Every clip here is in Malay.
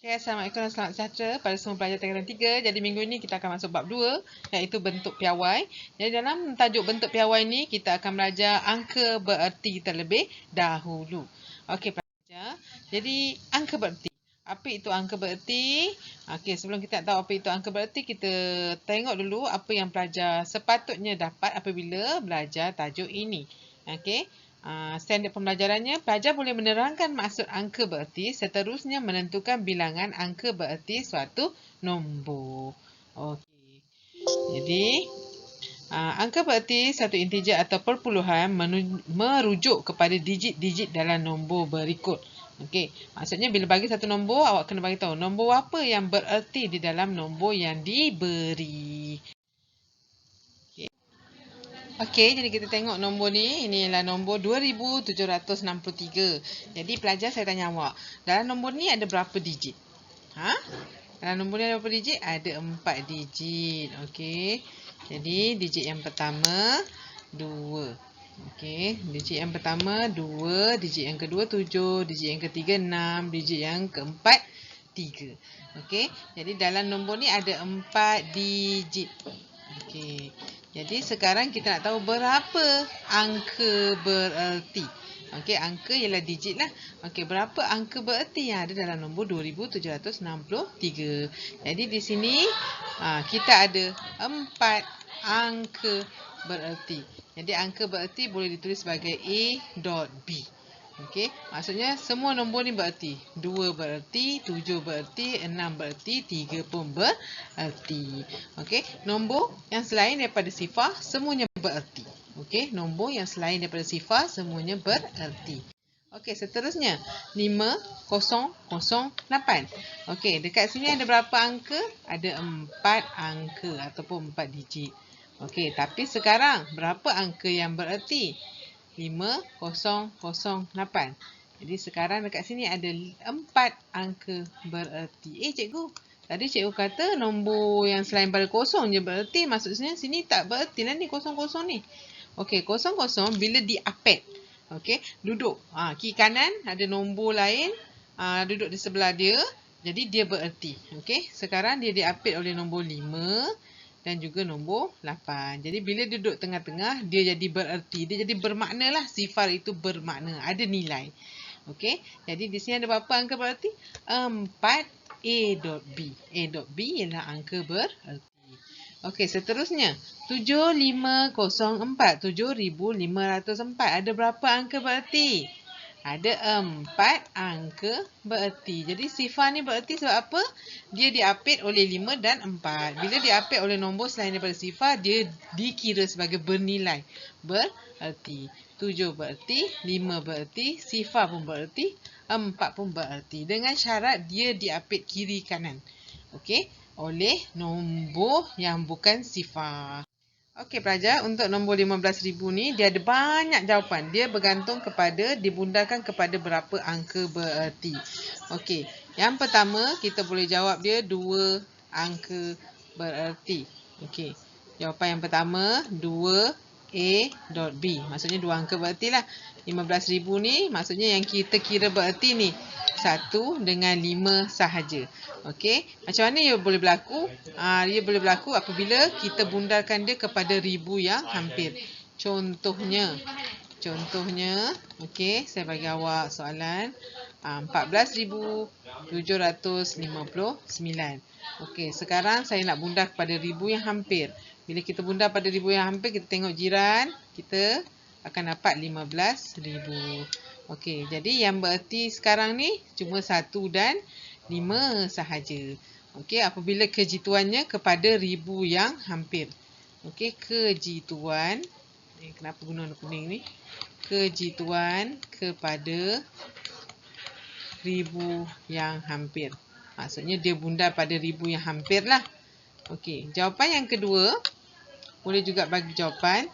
Okay, Assalamualaikum dan selamat sejahtera pada semua pelajar tingkatan 3. Jadi minggu ini kita akan masuk bab 2 iaitu bentuk piawai. Jadi dalam tajuk bentuk piawai ini kita akan belajar angka bererti terlebih dahulu. Okey pelajar. Jadi angka bererti. Apa itu angka bererti? Okey, sebelum kita tahu apa itu angka bererti, kita tengok dulu apa yang pelajar sepatutnya dapat apabila belajar tajuk ini. Okey. Standard pembelajarannya, pelajar boleh menerangkan maksud angka bererti, seterusnya menentukan bilangan angka bererti suatu nombor. Okey. Jadi, angka bererti satu integer atau perpuluhan merujuk kepada digit-digit dalam nombor berikut. Okey, maksudnya bila bagi satu nombor, awak kena bagi tahu nombor apa yang bererti di dalam nombor yang diberi. Okey, jadi kita tengok nombor ni. Ini ialah nombor 2763. Jadi pelajar, saya tanya awak, dalam nombor ni ada berapa digit? Dalam nombor ni ada berapa digit? Ada 4 digit. Okey. Jadi digit yang pertama 2. Okey, digit yang pertama 2, digit yang kedua 7, digit yang ketiga 6, digit yang keempat 3. Okey, jadi dalam nombor ni ada 4 digit. Okey. Jadi sekarang kita nak tahu berapa angka bererti. Okey, angka ialah digit lah. Okey, berapa angka bererti yang ada dalam nombor 2763. Jadi di sini kita ada 4 angka bererti. Jadi angka bererti boleh ditulis sebagai A dot B. Okey, maksudnya semua nombor ni bererti. 2 bererti, 7 bererti, 6 bererti, 3 pun bererti. Okey, nombor yang selain daripada sifar semuanya bererti. Okey, nombor yang selain daripada sifar semuanya bererti. Okey, seterusnya 5008. Okey, dekat sini ada berapa angka? Ada 4 angka ataupun 4 digit. Okey, tapi sekarang berapa angka yang bererti? 5008. Jadi sekarang dekat sini ada 4 angka bererti. Cikgu, tadi cikgu kata nombor yang selain pada kosong je bererti. Maksudnya sini tak bererti lah ni kosong-kosong ni. Okey, kosong-kosong bila diapet. Okey, duduk. Kiri kanan ada nombor lain. Duduk di sebelah dia. Jadi dia bererti. Okey, sekarang dia diapet oleh nombor 5. Dan juga nombor 8. Jadi bila duduk tengah-tengah, dia jadi bererti. Dia jadi bermakna lah. Sifar itu bermakna. Ada nilai. Okey. Jadi di sini ada berapa angka bererti? 4 A dot B. A dot B ialah angka bererti. Okey, seterusnya. 7504. 7504. Ada berapa angka bererti? Ada 4 angka bererti. Jadi sifar ni bererti sebab apa? Dia diapit oleh 5 dan 4. Bila diapit oleh nombor selain daripada sifar, dia dikira sebagai bernilai. Bererti. 7 bererti, 5 bererti, sifar pun bererti, 4 pun bererti. Dengan syarat dia diapit kiri kanan. Okey, oleh nombor yang bukan sifar. Okey pelajar, untuk nombor 15,000 ni dia ada banyak jawapan. Dia bergantung kepada, dibundarkan kepada berapa angka bererti. Okey, yang pertama kita boleh jawab dia 2 angka bererti. Okey, jawapan yang pertama 2 A dot B. Maksudnya 2 angka bererti lah. 15,000 ni maksudnya yang kita kira bererti ni 1 dengan 5 sahaja. Okey, macam mana ia boleh berlaku? Ia boleh berlaku apabila kita bundarkan dia kepada ribu yang hampir. Contohnya, okey, saya bagi awak soalan 14,759. Okey, sekarang saya nak bundar kepada ribu yang hampir. Bila kita bundar pada ribu yang hampir, kita tengok jiran, kita akan dapat 15,000. Okey, jadi yang bererti sekarang ni cuma 1 dan 5 sahaja. Okey, apabila kejituannya kepada ribu yang hampir. Okey, kejituan. Kenapa guna warna kuning ni? Kejituan kepada ribu yang hampir. Maksudnya dia bundar pada ribu yang hampir lah. Okey, jawapan yang kedua. Boleh juga bagi jawapan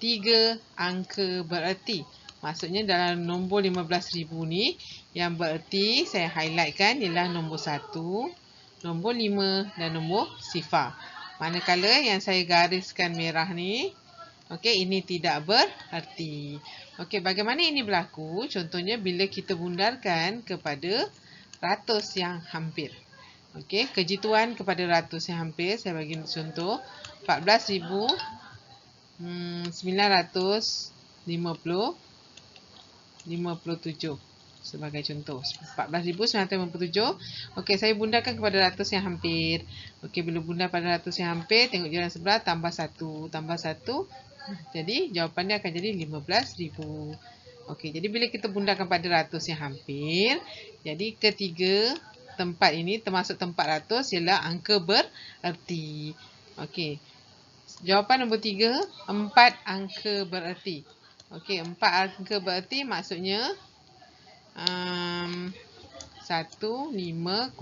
3 angka bererti. Maksudnya dalam nombor 15,000 ni, yang bererti saya highlightkan ialah nombor 1, nombor 5 dan nombor sifar. Manakala yang saya gariskan merah ni, okey, ini tidak bererti. Okey, bagaimana ini berlaku? Contohnya bila kita bundarkan kepada ratus yang hampir. Okey, kejituan kepada ratus yang hampir. Saya bagi contoh. 14,957 sebagai contoh. 14,957. Okey, saya bundarkan kepada ratus yang hampir. Okey, bila bundar pada ratus yang hampir, tengok jawapan sebelah, tambah 1. Tambah 1. Jadi, jawapannya akan jadi 15,000. Okey, jadi bila kita bundarkan pada ratus yang hampir, jadi ketiga tempat ini termasuk tempat ratus ialah angka bererti. Okey. Jawapan nombor 3, 4 angka bererti. Okey, 4 angka bererti maksudnya 1500.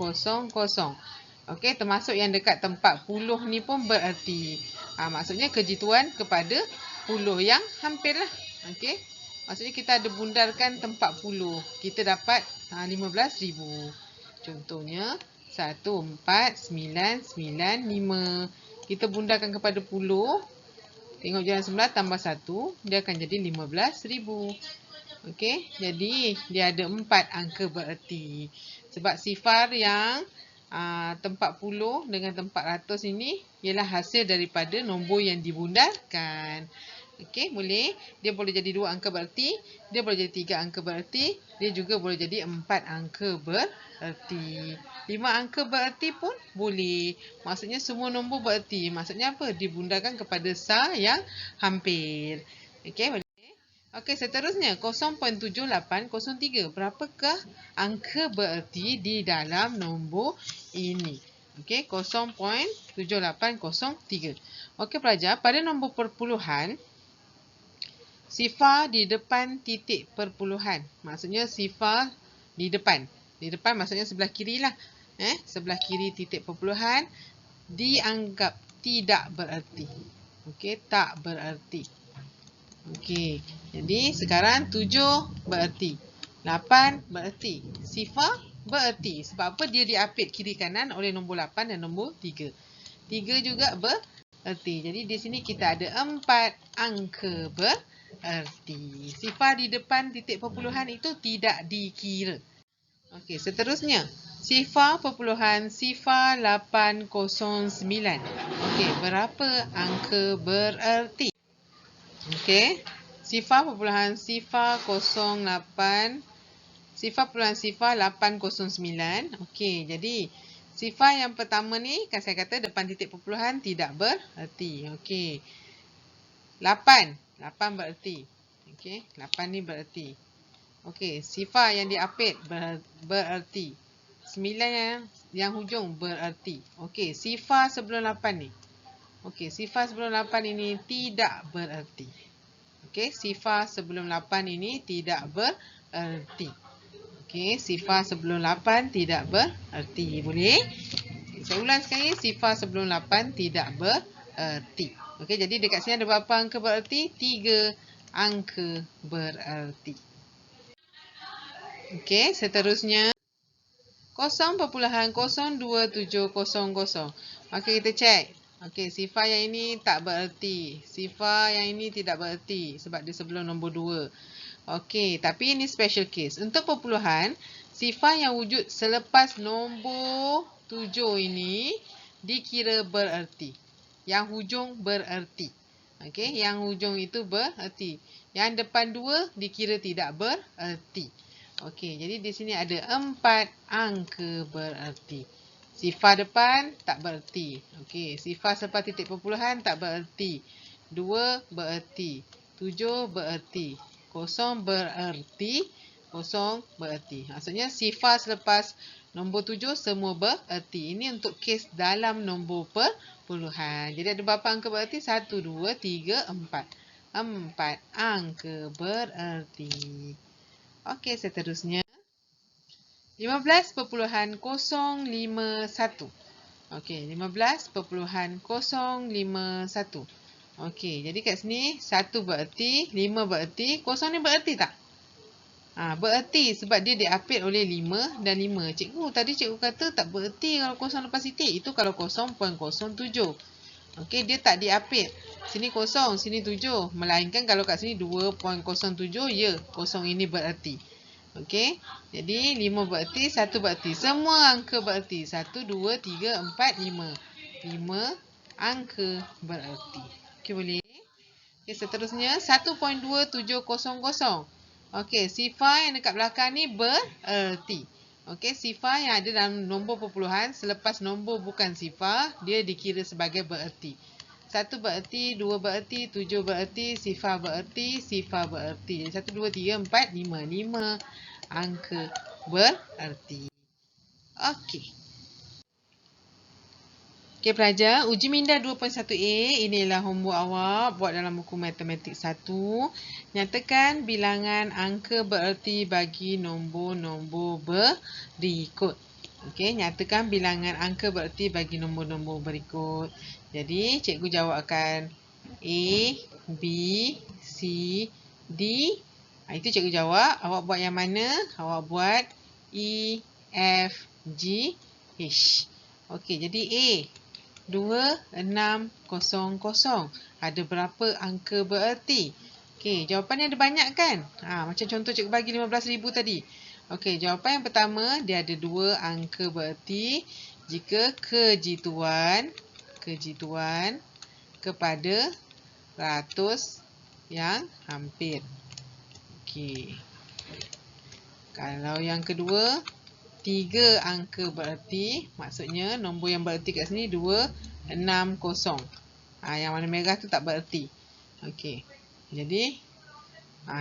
Okey, termasuk yang dekat tempat puluh ni pun bererti. Maksudnya kejituan kepada puluh yang hampir lah. Okey. Maksudnya kita ada bundarkan tempat puluh. Kita dapat 15,000. Contohnya 14,995. Kita bundarkan kepada puluh. Tengok jawapan sebelah tambah 1. Dia akan jadi 15,000. Okey. Jadi dia ada 4 angka bererti. Sebab sifar yang tempat puluh dengan tempat ratus ini ialah hasil daripada nombor yang dibundarkan. Okey, boleh. Dia boleh jadi 2 angka bererti, dia boleh jadi 3 angka bererti, dia juga boleh jadi 4 angka bererti. 5 angka bererti pun boleh. Maksudnya semua nombor bererti. Maksudnya apa? Dibundarkan kepada sah yang hampir. Okey, boleh. Okey, seterusnya 0.7803. Berapakah angka bererti di dalam nombor ini? Okey, 0.7803. Okey pelajar, pada nombor perpuluhan, sifar di depan titik perpuluhan. Maksudnya sifar di depan. Di depan maksudnya sebelah kiri lah. Sebelah kiri titik perpuluhan dianggap tidak bererti. Okey, tak bererti. Okey, jadi sekarang 7 bererti. 8 bererti. Sifar bererti. Sebab apa? Dia diapit kiri kanan oleh nombor 8 dan nombor 3. 3 juga bererti. Jadi di sini kita ada 4 angka bererti. Sifar di depan titik perpuluhan itu tidak dikira. Okey, seterusnya. Sifar perpuluhan sifar 809. Okey, berapa angka bererti? Okey. Sifar perpuluhan sifar 08. Sifar perpuluhan sifar 809. Okey, jadi sifar yang pertama ni kan saya kata depan titik perpuluhan tidak bererti. Okey. 8 bererti. Okey, 8 ni bererti. Okey, sifar yang diapit bererti. 9 yang hujung bererti. Okey, sifar sebelum 8 ni. Okey, sifar sebelum 8 ini tidak bererti. Okey, sifar sebelum 8 ini tidak bererti. Okey, sifar sebelum 8 tidak bererti. Boleh? Saya ulang sekali, sifar sebelum 8 tidak bererti. Okey, jadi dekat sini ada berapa angka bererti? 3 angka bererti. Okey, seterusnya 0.02700. Okey, kita cek. Okey, sifar yang ini tak bererti. Sifar yang ini tidak bererti sebab dia sebelum nombor 2. Okey, tapi ini special case. Untuk perpuluhan, sifar yang wujud selepas nombor 7 ini dikira bererti. Yang hujung bererti. Okey, yang hujung itu bererti. Yang depan 2 dikira tidak bererti. Okey, jadi di sini ada 4 angka bererti. Sifar depan tak bererti. Okey, sifar selepas titik perpuluhan tak bererti. 2 bererti. 7 bererti. 0 bererti. 0 bererti. Maksudnya sifar selepas nombor 7 semua bererti. Ini untuk kes dalam nombor perpuluhan. Jadi ada berapa angka bererti? 1, 2, 3, 4. 4 angka bererti. Okey, seterusnya 15.051. Okey, 15.051. Okey, jadi kat sini 1 bererti, 5 bererti, 0 ni bererti tak? Bererti sebab dia diapit oleh 5 dan 5. Cikgu, tadi cikgu kata tak bererti kalau 0 lepas titik. Itu kalau 0.07. Okey, dia tak diapit. Sini 0, sini 7. Melainkan kalau kat sini 2.07, ya, 0 ini bererti. Okey. Jadi 5 bererti, 1 bererti. Semua angka bererti. 1, 2, 3, 4, 5. 5 angka bererti. Okey, boleh? Okey, seterusnya 1.2700. Okey, sifar yang dekat belakang ni bererti. Okey, sifar yang ada dalam nombor perpuluhan selepas nombor bukan sifar, dia dikira sebagai bererti. 1 bererti, 2 bererti, 7 bererti, sifar bererti, sifar bererti. 1, 2, 3, 4, 5. 5 angka bererti. Okey. Okey pelajar, uji minda 2.1A, inilah homework awak buat dalam buku matematik 1. Nyatakan bilangan angka bererti bagi nombor-nombor berikut. Okey, nyatakan bilangan angka bererti bagi nombor-nombor berikut. Jadi, cikgu jawabkan A, B, C, D. Itu cikgu jawab. Awak buat yang mana? Awak buat E, F, G, H. Okey, jadi A. 2600. Ada berapa angka bererti? Okey, jawapan ada banyak kan? Macam contoh cikgu bagi 15,000 tadi. Okey, jawapan yang pertama, dia ada 2 angka bererti jika kejituan kepada ratus yang hampir. Okey. Kalau yang kedua, 3 angka bererti, maksudnya nombor yang bererti kat sini 260. Yang warna merah tu tak bererti. Okey. Jadi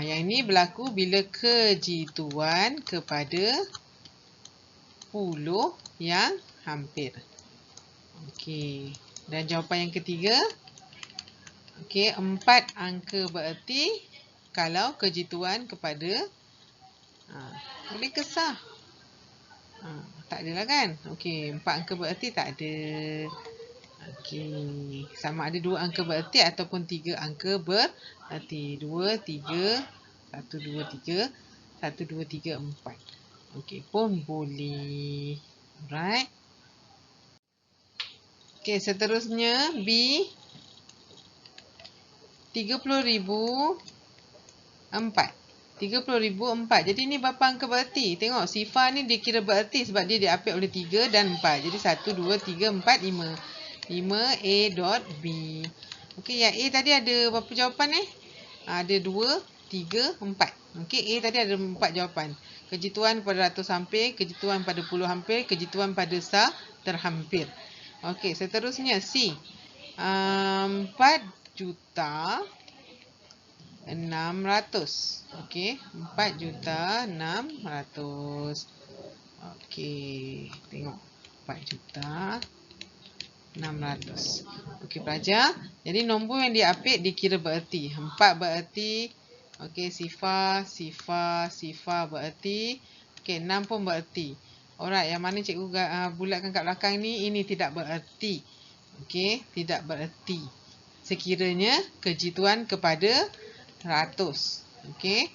yang ini berlaku bila kejituan kepada puluh yang hampir. Okey. Dan jawapan yang ketiga, okey, 4 angka bererti kalau kejituan kepada boleh kesah. Tak adalah kan? Okey, 4 angka bererti tak ada. Okey, sama ada 2 angka bererti ataupun 3 angka bererti. 2, 3, 1, 2, 3, 1, 2, 3, 4. Okey, pun boleh. Alright. Okey, seterusnya B. 30,004. 30,004. Jadi ni berapa angka bererti? Tengok, sifar ni dia kira bererti sebab dia diapit oleh 3 dan 4. Jadi 1, 2, 3, 4, 5. 5 A dot B. Okey, yang A tadi ada berapa jawapan ni? Ada 2, 3, 4. Okey, A tadi ada 4 jawapan. Kejituan pada ratus hampir, kejituan pada puluh hampir, kejituan pada terhampir. Okey, seterusnya C. 4,600,000. Okey, 4,600,000. Okey, tengok. 4,600,000. Okey, pelajar. Jadi nombor yang diapit dikira bererti. 4 bererti. Okey, sifar, sifar, sifar bererti. Okey, 6 pun bererti. Alright, yang mana cikgu bulatkan kat belakang ni, ini tidak bererti. Okey, tidak bererti. Sekiranya kejituan kepada ratus. Okey.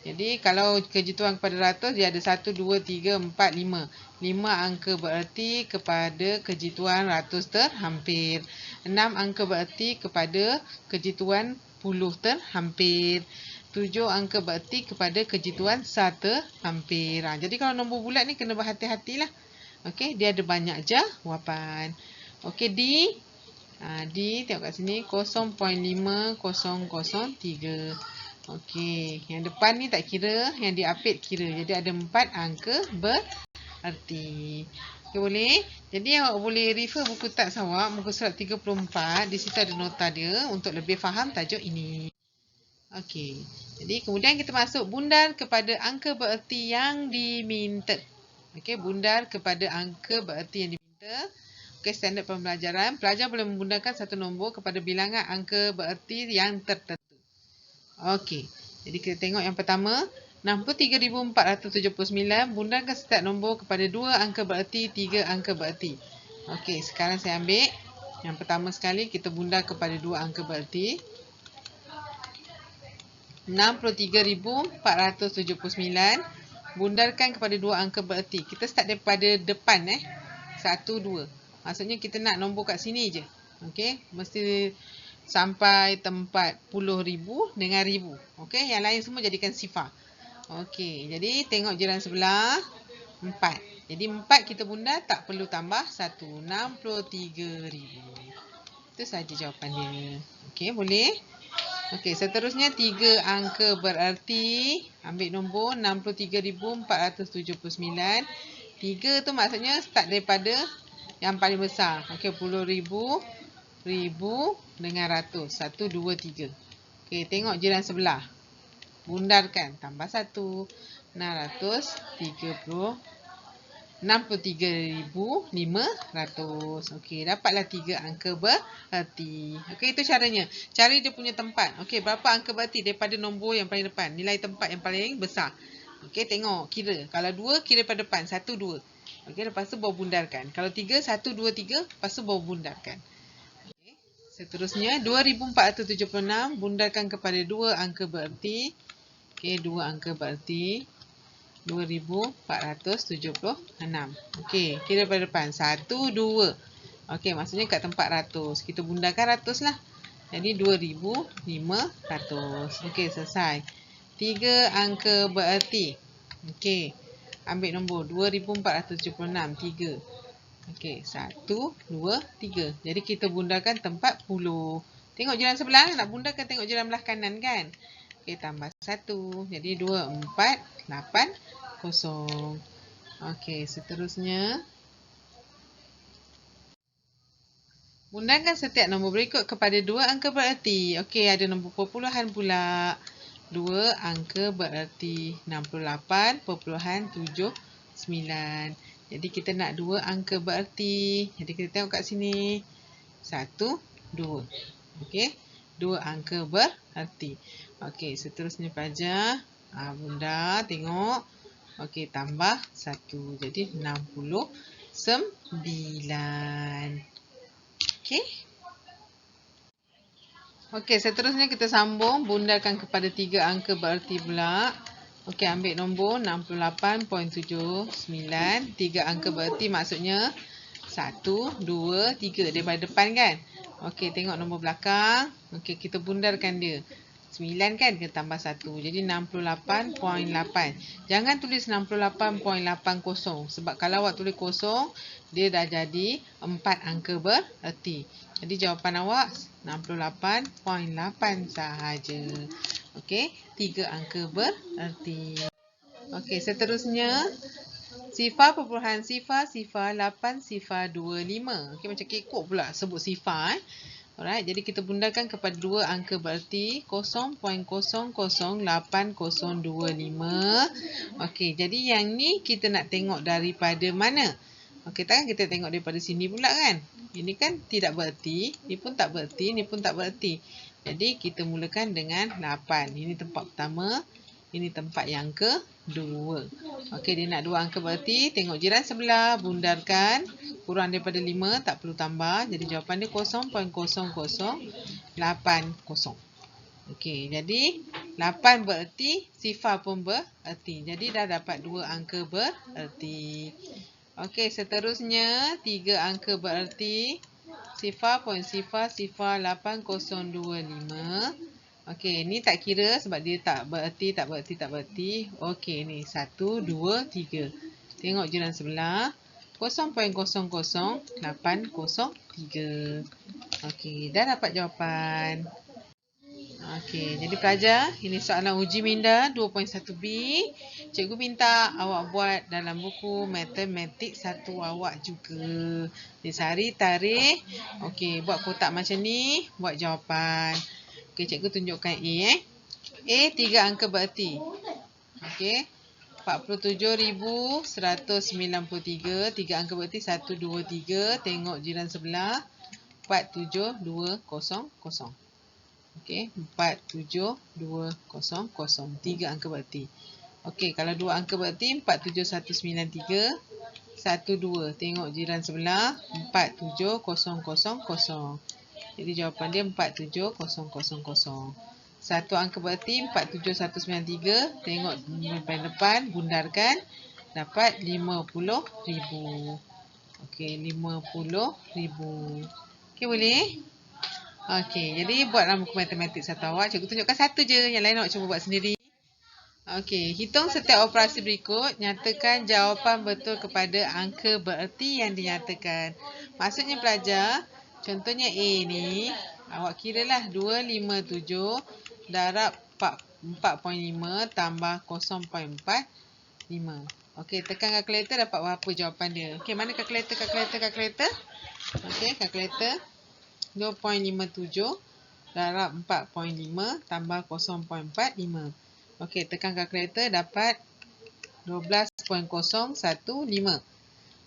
Jadi kalau kejituan kepada ratus, dia ada 1, 2, 3, 4, 5. 5 angka bererti kepada kejituan ratus terhampir. 6 angka bererti kepada kejituan puluh terhampir. 7 angka bererti kepada kejituan terhampir. Jadi kalau nombor bulat ni kena berhati-hatilah. Okey, dia ada banyak jawapan. Okey, D. D, tengok kat sini, 0.5003. Okey, yang depan ni tak kira, yang diapit kira. Jadi ada 4 angka bererti. Okey, boleh? Jadi awak boleh refer buku teks awak, muka surat 34. Di situ ada nota dia untuk lebih faham tajuk ini. Okey, jadi kemudian kita masuk bundar kepada angka bererti yang diminta. Okey, bundar kepada angka bererti yang diminta. Okey, standard pembelajaran. Pelajar boleh membundarkan satu nombor kepada bilangan angka bererti yang tertentu. Okey, jadi kita tengok yang pertama. 63,479. Bundarkan setiap nombor kepada 2 angka bererti, 3 angka bererti. Okey, sekarang saya ambil yang pertama sekali, kita bundar kepada 2 angka bererti. 63,479. Bundarkan kepada 2 angka bererti. Kita start daripada depan 1, 2. Maksudnya kita nak nombor kat sini je. Okey, mesti sampai tempat puluh ribu dengan ribu. Okey, yang lain semua jadikan sifar. Okey, jadi tengok jiran sebelah 4. Jadi 4 kita bundar tak perlu tambah 1. 63,000. Itu saja jawapan dia. Okey, boleh? Okey, seterusnya 3 angka bererti. Ambil nombor 63,479. 3 tu maksudnya start daripada yang paling besar. Okey, puluh ribu, ribu dengan ratus. 1, 2, 3. Okey, tengok jiran sebelah. Bundarkan. Tambah 1. 63,500. Okey, dapatlah 3 angka bererti. Okey, itu caranya. Cari dia punya tempat. Okey, berapa angka bererti daripada nombor yang paling depan. Nilai tempat yang paling besar. Okey, tengok. Kira. Kalau 2, kira pada depan. 1, 2. Okey, lepas tu baru bundarkan. Kalau 3, 1, 2, 3. Lepas tu baru bundarkan. Okey. Seterusnya, 2,476. Bundarkan kepada 2 angka bererti. Okey, 2 angka bererti 2,476. Okey, kira pada depan. 1, 2. Okey, maksudnya kat tempat ratus. Kita bundarkan ratus lah. Jadi 2,500. Okey, selesai. 3 angka bererti. Okey, ambil nombor 2,476. 3. Okey, 1, 2, 3. Jadi kita bundarkan tempat puluh. Tengok jiran sebelah. Nak bundarkan tengok jiran belah kanan kan? Okey, tambah 1. Jadi 2,480. Okey, seterusnya. Bundarkan setiap nombor berikut kepada 2 angka bererti. Okey, ada nombor perpuluhan pula. 2 angka bererti 68.79. Jadi kita nak 2 angka bererti. Jadi kita tengok kat sini. 1, 2. Okey, 2 angka bererti. Okey, seterusnya pelajar. Bunda tengok. Okey, tambah 1. Jadi 69. Okey. Okey, seterusnya kita sambung. Bundarkan kepada 3 angka bererti pula. Okey, ambil nombor 68.79. 3 angka bererti maksudnya 1, 2, 3 daripada depan kan? Okey, tengok nombor belakang. Okey, kita bundarkan dia. 9 kan? Kita tambah 1. Jadi 68.8. Jangan tulis 68.80. Sebab kalau awak tulis kosong, dia dah jadi 4 angka bererti. Jadi jawapan awak 68.8 sahaja. Okey, 3 angka bererti. Okey, seterusnya. Sifar perpuluhan sifar 8 sifar 25. Okey, macam kekok pula sebut sifar. Alright, jadi kita bundarkan kepada 2 angka bererti 0.008025. Okey, jadi yang ni kita nak tengok daripada mana? Okey, takkan kita tengok daripada sini pula kan? Ini kan tidak bererti, ni pun tak bererti, ni pun tak bererti. Jadi kita mulakan dengan 8. Ini tempat pertama, ini tempat yang kedua. Okey, dia nak 2 angka bererti. Tengok jiran sebelah, bundarkan. Kurang daripada 5, tak perlu tambah. Jadi jawapan dia 0.0080. Okey, jadi 8 bererti, sifar pun bererti. Jadi dah dapat 2 angka bererti. Okey, seterusnya 3 angka bererti. Sifar 8025. Okey, ni tak kira sebab dia tak bererti, tak bererti, tak bererti. Okey, ni 1, 2, 3. Tengok jiran sebelah. 0.008003. Okey, dah dapat jawapan. Okey, jadi pelajar, ini soalan uji minda 2.1B. Cikgu minta awak buat dalam buku matematik 1 awak juga. Disari tarikh. Okey, buat kotak macam ni, buat jawapan. Okey, cikgu tunjukkan A. A 3 angka bererti. Okey. 47,193. 3 angka bererti 1, 2, 3. Tengok jiran sebelah. 47200. Okey, 47200. 3 angka bererti. Okey, kalau 2 angka bererti 47193. 1, 2. Tengok jiran sebelah. 47000. Jadi jawapan dia 47000. 1 angka bererti 47193. Tengok depan, bundarkan. Dapat 50,000. Okey, 50,000. Okey, boleh? Okey, jadi buat dalam buku matematik 1 awak. Cikgu tunjukkan 1 je. Yang lain awak cuba buat sendiri. Okey, hitung setiap operasi berikut. Nyatakan jawapan betul kepada angka bererti yang dinyatakan. Maksudnya pelajar, contohnya A ni, awak kiralah 257 darab 4.5 tambah 0.45. Okey, tekan kalkulator dapat berapa jawapan dia. Okey, mana kalkulator? Okey, kalkulator. 2.57 darab 4.5 tambah 0.45. Okey, tekan kalkulator dapat 12.015.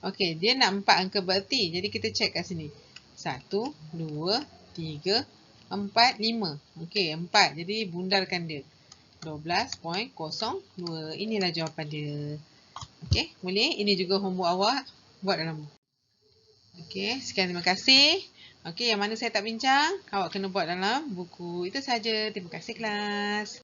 Okey, dia nak 4 angka bererti. Jadi kita check kat sini. 1, 2, 3, 4, 5. Okey, 4. Jadi bundarkan dia. 12.02. Inilah jawapan dia. Okey, boleh? Ini juga homework awak. Buat dalam buku. Okey, sekian, terima kasih. Okey, yang mana saya tak bincang, awak kena buat dalam buku. Itu saja. Terima kasih kelas.